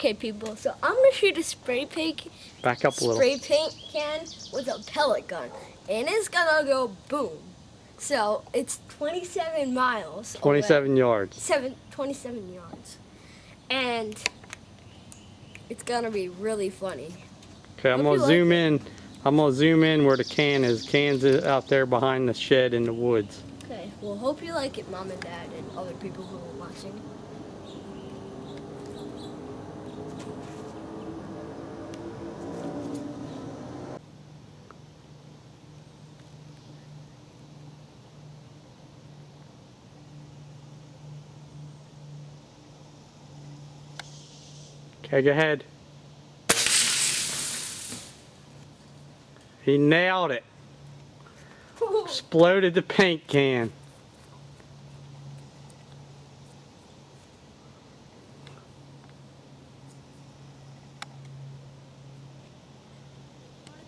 Okay, people, so I'm going to shoot a spray paint Back up a little. spray paint can with a pellet gun, and it's gonna go boom. So it's 27 miles 27 yards. 27 yards, and it's gonna be really funny. Okay, I'm Hope gonna you zoom like in. I'm gonna zoom in where the can is. Can's out there behind the shed in the woods. Okay, well, hope you like it, Mom and Dad, and other people who are watching. Okay, go ahead. He nailed it. Exploded the paint can.